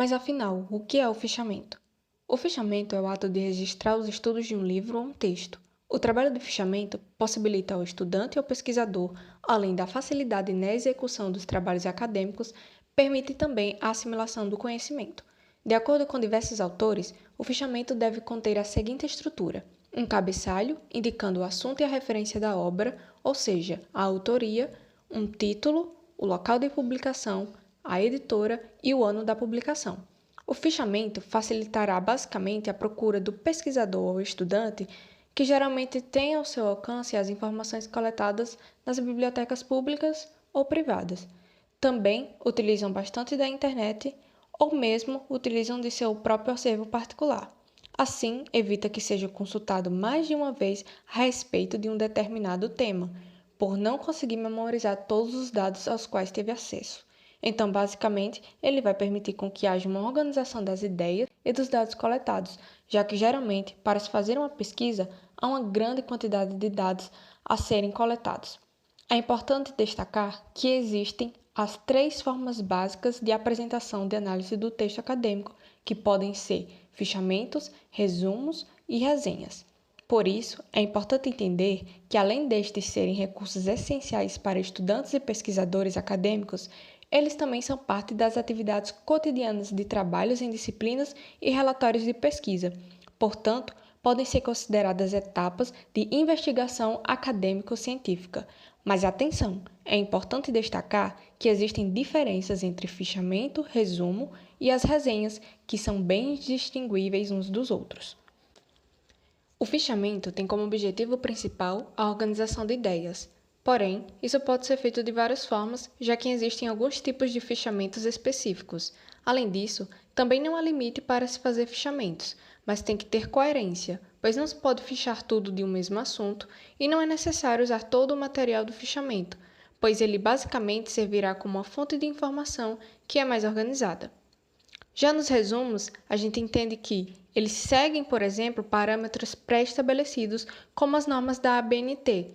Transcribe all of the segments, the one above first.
Mas afinal, o que é o fichamento? O fichamento é o ato de registrar os estudos de um livro ou um texto. O trabalho de fichamento possibilita ao estudante ou pesquisador, além da facilidade na execução dos trabalhos acadêmicos, permite também a assimilação do conhecimento. De acordo com diversos autores, o fichamento deve conter a seguinte estrutura: um cabeçalho, indicando o assunto e a referência da obra, ou seja, a autoria, um título, o local de publicação, a editora e o ano da publicação. O fichamento facilitará basicamente a procura do pesquisador ou estudante, que geralmente tem ao seu alcance as informações coletadas nas bibliotecas públicas ou privadas. Também utilizam bastante da internet ou mesmo utilizam de seu próprio acervo particular. Assim, evita que seja consultado mais de uma vez a respeito de um determinado tema, por não conseguir memorizar todos os dados aos quais teve acesso. Então, basicamente, ele vai permitir com que haja uma organização das ideias e dos dados coletados, já que geralmente, para se fazer uma pesquisa, há uma grande quantidade de dados a serem coletados. É importante destacar que existem as três formas básicas de apresentação de análise do texto acadêmico, que podem ser fichamentos, resumos e resenhas. Por isso, é importante entender que, além destes serem recursos essenciais para estudantes e pesquisadores acadêmicos, eles também são parte das atividades cotidianas de trabalhos em disciplinas e relatórios de pesquisa. Portanto, podem ser consideradas etapas de investigação acadêmico-científica. Mas atenção, é importante destacar que existem diferenças entre fichamento, resumo e as resenhas, que são bem distinguíveis uns dos outros. O fichamento tem como objetivo principal a organização de ideias. Porém, isso pode ser feito de várias formas, já que existem alguns tipos de fichamentos específicos. Além disso, também não há limite para se fazer fichamentos, mas tem que ter coerência, pois não se pode fichar tudo de um mesmo assunto e não é necessário usar todo o material do fichamento, pois ele basicamente servirá como uma fonte de informação que é mais organizada. Já nos resumos, a gente entende que eles seguem, por exemplo, parâmetros pré-estabelecidos, como as normas da ABNT,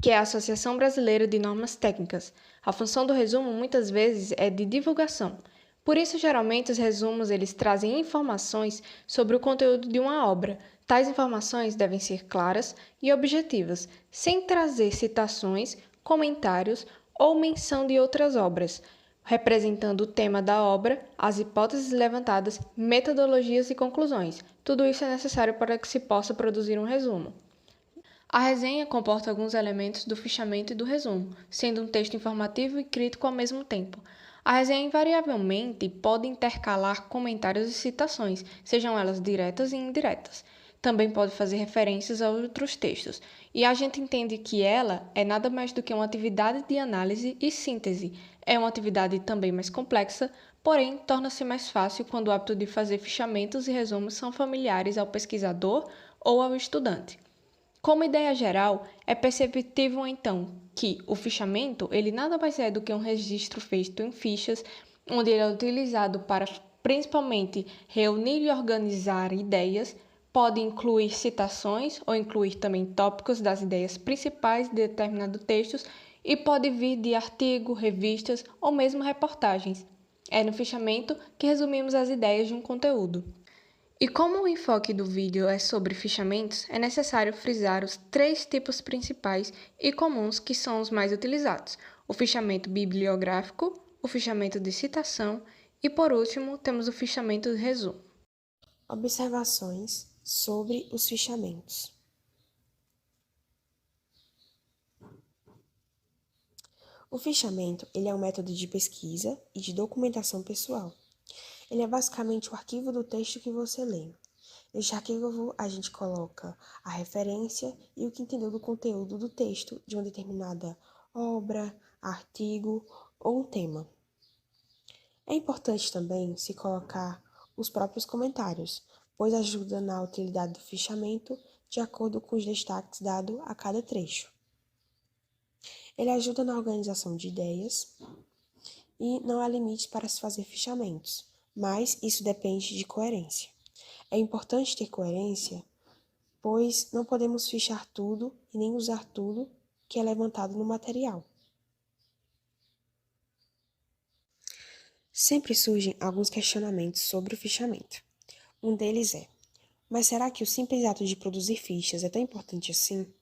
que é a Associação Brasileira de Normas Técnicas. A função do resumo muitas vezes é de divulgação. Por isso, geralmente, os resumos eles trazem informações sobre o conteúdo de uma obra. Tais informações devem ser claras e objetivas, sem trazer citações, comentários ou menção de outras obras, representando o tema da obra, as hipóteses levantadas, metodologias e conclusões. Tudo isso é necessário para que se possa produzir um resumo. A resenha comporta alguns elementos do fichamento e do resumo, sendo um texto informativo e crítico ao mesmo tempo. A resenha invariavelmente pode intercalar comentários e citações, sejam elas diretas e indiretas. Também pode fazer referências a outros textos, e a gente entende que ela é nada mais do que uma atividade de análise e síntese. É uma atividade também mais complexa, porém torna-se mais fácil quando o hábito de fazer fichamentos e resumos são familiares ao pesquisador ou ao estudante. Como ideia geral, é perceptível então que o fichamento ele nada mais é do que um registro feito em fichas, onde ele é utilizado para principalmente reunir e organizar ideias, pode incluir citações ou incluir também tópicos das ideias principais de determinado texto e pode vir de artigo, revistas ou mesmo reportagens. É no fichamento que resumimos as ideias de um conteúdo. E como o enfoque do vídeo é sobre fichamentos, é necessário frisar os três tipos principais e comuns que são os mais utilizados: o fichamento bibliográfico, o fichamento de citação e, por último, temos o fichamento de resumo. Observações sobre os fichamentos. O fichamento ele é um método de pesquisa e de documentação pessoal. Ele é basicamente o arquivo do texto que você lê. Neste arquivo, a gente coloca a referência e o que entendeu do conteúdo do texto de uma determinada obra, artigo ou um tema. É importante também se colocar os próprios comentários, pois ajuda na utilidade do fichamento de acordo com os destaques dados a cada trecho. Ele ajuda na organização de ideias e não há limites para se fazer fichamentos, mas isso depende de coerência. É importante ter coerência, pois não podemos fichar tudo e nem usar tudo que é levantado no material. Sempre surgem alguns questionamentos sobre o fichamento. Um deles é: mas será que o simples ato de produzir fichas é tão importante assim?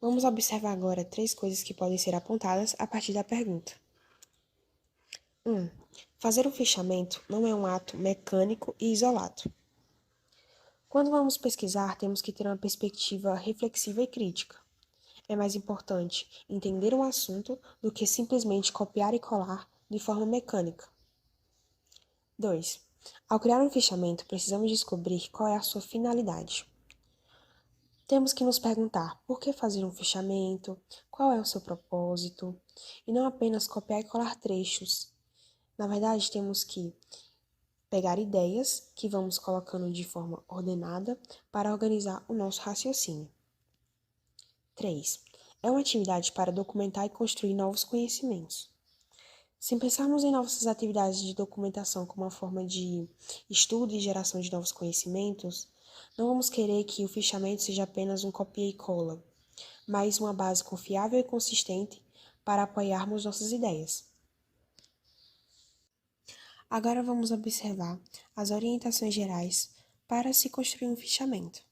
Vamos observar agora 3 coisas que podem ser apontadas a partir da pergunta. 1. Fazer um fichamento não é um ato mecânico e isolado. Quando vamos pesquisar, temos que ter uma perspectiva reflexiva e crítica. É mais importante entender um assunto do que simplesmente copiar e colar de forma mecânica. 2. Ao criar um fichamento, precisamos descobrir qual é a sua finalidade. Temos que nos perguntar por que fazer um fichamento, qual é o seu propósito, e não apenas copiar e colar trechos. Na verdade, temos que pegar ideias que vamos colocando de forma ordenada para organizar o nosso raciocínio. 3. É uma atividade para documentar e construir novos conhecimentos. Se pensarmos em nossas atividades de documentação como uma forma de estudo e geração de novos conhecimentos, não vamos querer que o fichamento seja apenas um copia e cola, mas uma base confiável e consistente para apoiarmos nossas ideias. Agora vamos observar as orientações gerais para se construir um fichamento.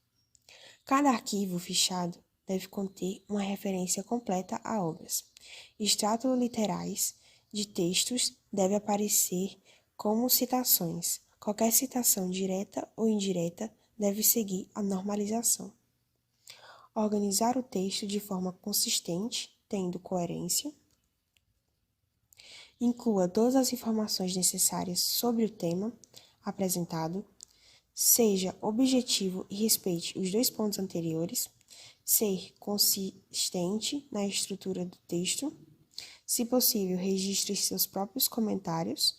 Cada arquivo fichado deve conter uma referência completa a obras. Extratos literais de textos devem aparecer como citações. Qualquer citação direta ou indireta deve seguir a normalização. Organizar o texto de forma consistente, tendo coerência. Inclua todas as informações necessárias sobre o tema apresentado. Seja objetivo e respeite os 2 pontos anteriores. Ser consistente na estrutura do texto. Se possível, registre seus próprios comentários.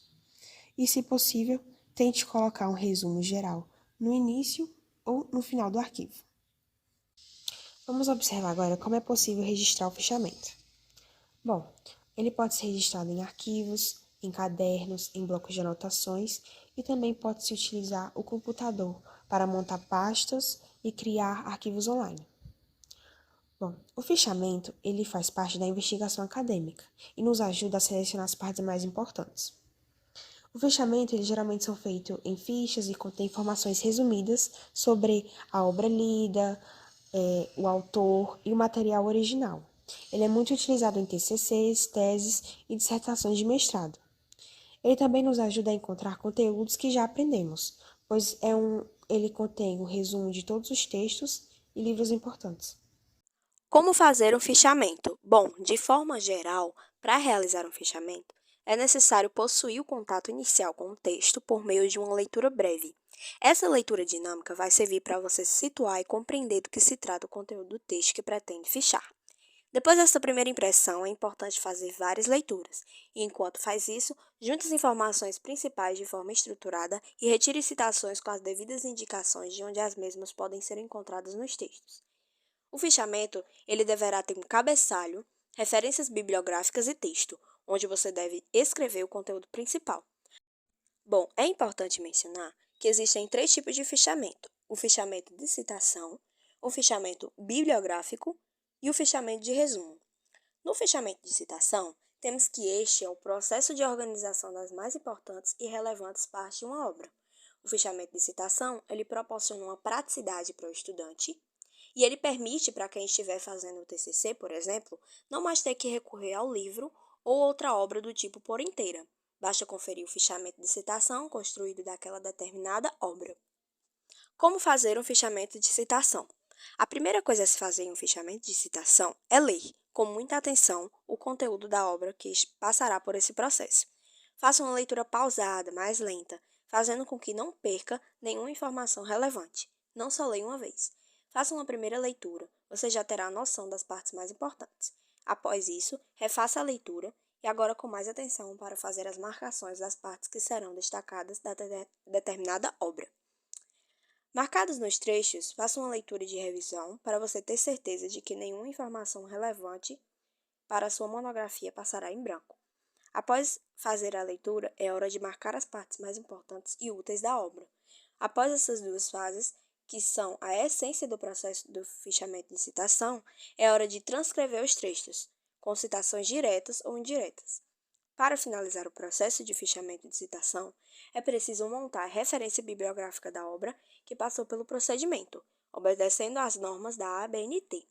E, se possível, tente colocar um resumo geral no início ou no final do arquivo. Vamos observar agora como é possível registrar o fichamento. Bom, ele pode ser registrado em arquivos, em cadernos, em blocos de anotações e também pode-se utilizar o computador para montar pastas e criar arquivos online. Bom, o fichamento ele faz parte da investigação acadêmica e nos ajuda a selecionar as partes mais importantes. O fichamento ele geralmente são feitos em fichas e contém informações resumidas sobre a obra lida, o autor e o material original. Ele é muito utilizado em TCCs, teses e dissertações de mestrado. Ele também nos ajuda a encontrar conteúdos que já aprendemos, pois ele contém um resumo de todos os textos e livros importantes. Como fazer um fichamento? Bom, de forma geral, para realizar um fichamento, é necessário possuir o contato inicial com o texto por meio de uma leitura breve. Essa leitura dinâmica vai servir para você se situar e compreender do que se trata o conteúdo do texto que pretende fichar. Depois dessa primeira impressão, é importante fazer várias leituras, e enquanto faz isso, junte as informações principais de forma estruturada e retire citações com as devidas indicações de onde as mesmas podem ser encontradas nos textos. O fichamento, ele deverá ter um cabeçalho, referências bibliográficas e texto, onde você deve escrever o conteúdo principal. Bom, é importante mencionar que existem 3 tipos de fichamento: o fichamento de citação, o fichamento bibliográfico e o fichamento de resumo. No fichamento de citação, temos que este é o processo de organização das mais importantes e relevantes partes de uma obra. O fichamento de citação, ele proporciona uma praticidade para o estudante e ele permite para quem estiver fazendo o TCC, por exemplo, não mais ter que recorrer ao livro ou outra obra do tipo por inteira. Basta conferir o fichamento de citação construído daquela determinada obra. Como fazer um fichamento de citação? A primeira coisa a se fazer em um fichamento de citação é ler, com muita atenção, o conteúdo da obra que passará por esse processo. Faça uma leitura pausada, mais lenta, fazendo com que não perca nenhuma informação relevante. Não só leia uma vez. Faça uma primeira leitura, você já terá noção das partes mais importantes. Após isso, refaça a leitura e agora com mais atenção para fazer as marcações das partes que serão destacadas da determinada obra. Marcados nos trechos, faça uma leitura de revisão para você ter certeza de que nenhuma informação relevante para a sua monografia passará em branco. Após fazer a leitura, é hora de marcar as partes mais importantes e úteis da obra. Após essas 2 fases, que são a essência do processo do fichamento de citação, é hora de transcrever os trechos, com citações diretas ou indiretas. Para finalizar o processo de fichamento de citação, é preciso montar a referência bibliográfica da obra que passou pelo procedimento, obedecendo às normas da ABNT.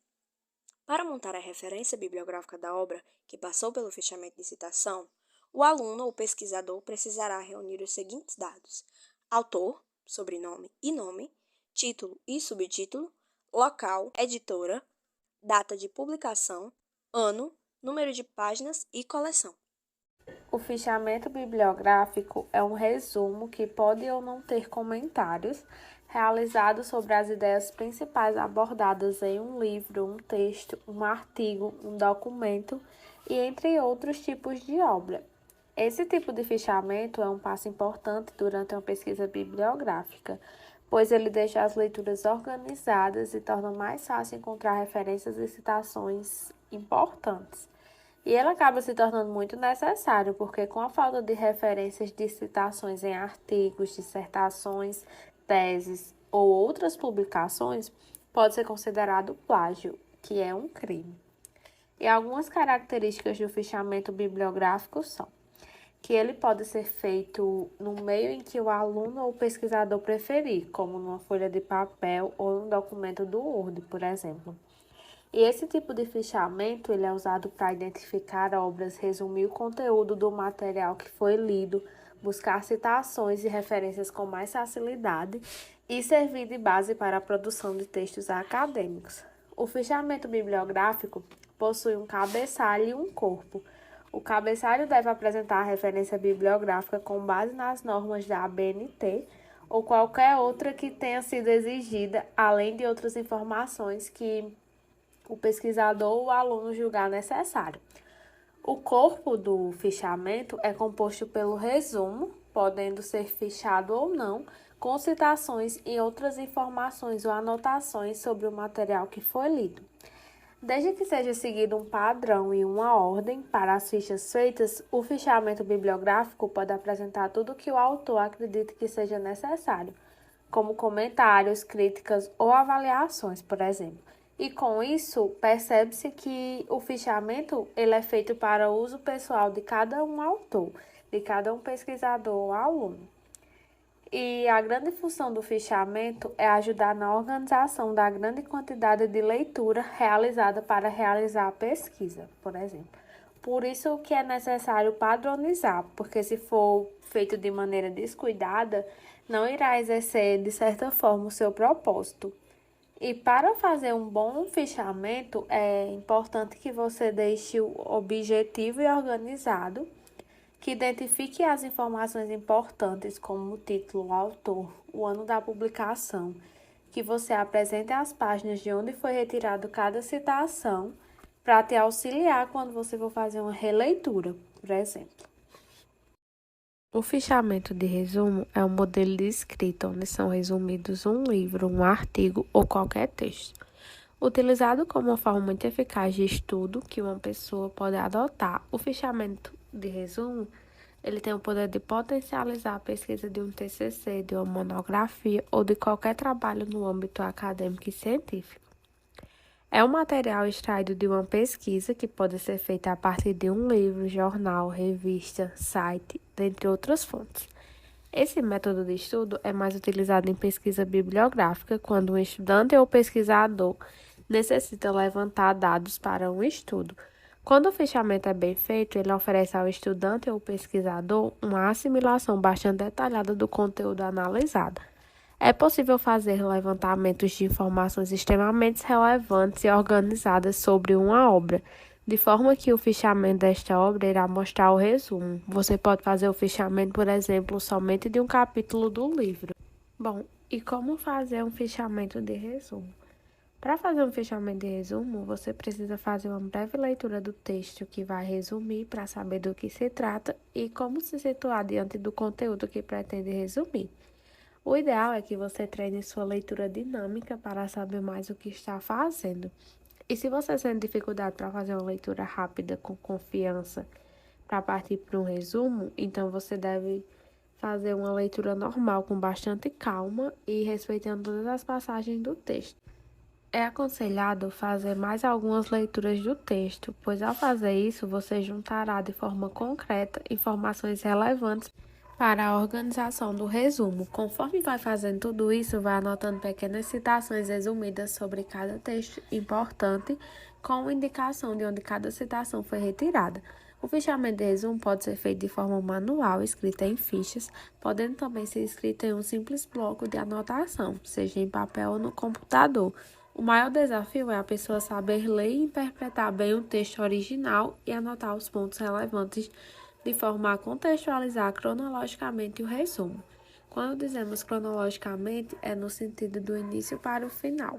Para montar a referência bibliográfica da obra que passou pelo fichamento de citação, o aluno ou pesquisador precisará reunir os seguintes dados: autor, sobrenome e nome, título e subtítulo, local, editora, data de publicação, ano, número de páginas e coleção. O fichamento bibliográfico é um resumo que pode ou não ter comentários realizado sobre as ideias principais abordadas em um livro, um texto, um artigo, um documento e entre outros tipos de obra. Esse tipo de fichamento é um passo importante durante uma pesquisa bibliográfica, pois ele deixa as leituras organizadas e torna mais fácil encontrar referências e citações importantes. E ele acaba se tornando muito necessário, porque com a falta de referências de citações em artigos, dissertações, teses ou outras publicações, pode ser considerado plágio, que é um crime. E algumas características do fichamento bibliográfico são que ele pode ser feito no meio em que o aluno ou pesquisador preferir, como numa folha de papel ou num documento do Word, por exemplo. E esse tipo de fichamento ele é usado para identificar obras, resumir o conteúdo do material que foi lido, buscar citações e referências com mais facilidade e servir de base para a produção de textos acadêmicos. O fichamento bibliográfico possui um cabeçalho e um corpo. O cabeçalho deve apresentar a referência bibliográfica com base nas normas da ABNT ou qualquer outra que tenha sido exigida, além de outras informações que o pesquisador ou o aluno julgar necessário. O corpo do fichamento é composto pelo resumo, podendo ser fichado ou não, com citações e outras informações ou anotações sobre o material que foi lido. Desde que seja seguido um padrão e uma ordem para as fichas feitas, o fichamento bibliográfico pode apresentar tudo o que o autor acredita que seja necessário, como comentários, críticas ou avaliações, por exemplo. E com isso, percebe-se que o fichamento ele é feito para uso pessoal de cada um autor, de cada um pesquisador ou aluno. E a grande função do fichamento é ajudar na organização da grande quantidade de leitura realizada para realizar a pesquisa, por exemplo. Por isso que é necessário padronizar, porque se for feito de maneira descuidada, não irá exercer, de certa forma, o seu propósito. E para fazer um bom fichamento, é importante que você deixe o objetivo e organizado, que identifique as informações importantes, como o título, o autor, o ano da publicação, que você apresente as páginas de onde foi retirado cada citação, para te auxiliar quando você for fazer uma releitura, por exemplo. O fichamento de resumo é um modelo de escrita onde são resumidos um livro, um artigo ou qualquer texto. Utilizado como uma forma muito eficaz de estudo que uma pessoa pode adotar, o fichamento de resumo ele tem o poder de potencializar a pesquisa de um TCC, de uma monografia ou de qualquer trabalho no âmbito acadêmico e científico. É um material extraído de uma pesquisa que pode ser feita a partir de um livro, jornal, revista, site, dentre outras fontes. Esse método de estudo é mais utilizado em pesquisa bibliográfica quando um estudante ou pesquisador necessita levantar dados para um estudo. Quando o fichamento é bem feito, ele oferece ao estudante ou pesquisador uma assimilação bastante detalhada do conteúdo analisado. É possível fazer levantamentos de informações extremamente relevantes e organizadas sobre uma obra, de forma que o fichamento desta obra irá mostrar o resumo. Você pode fazer o fichamento, por exemplo, somente de um capítulo do livro. Bom, e como fazer um fichamento de resumo? Para fazer um fichamento de resumo, você precisa fazer uma breve leitura do texto que vai resumir para saber do que se trata e como se situar diante do conteúdo que pretende resumir. O ideal é que você treine sua leitura dinâmica para saber mais o que está fazendo. E se você sente dificuldade para fazer uma leitura rápida, com confiança, para partir para um resumo, então você deve fazer uma leitura normal, com bastante calma e respeitando todas as passagens do texto. É aconselhado fazer mais algumas leituras do texto, pois ao fazer isso você juntará de forma concreta informações relevantes para a organização do resumo. Conforme vai fazendo tudo isso, vai anotando pequenas citações resumidas sobre cada texto importante, com indicação de onde cada citação foi retirada. O fichamento de resumo pode ser feito de forma manual, escrita em fichas, podendo também ser escrito em um simples bloco de anotação, seja em papel ou no computador. O maior desafio é a pessoa saber ler e interpretar bem o texto original e anotar os pontos relevantes de forma a contextualizar cronologicamente o resumo. Quando dizemos cronologicamente, é no sentido do início para o final.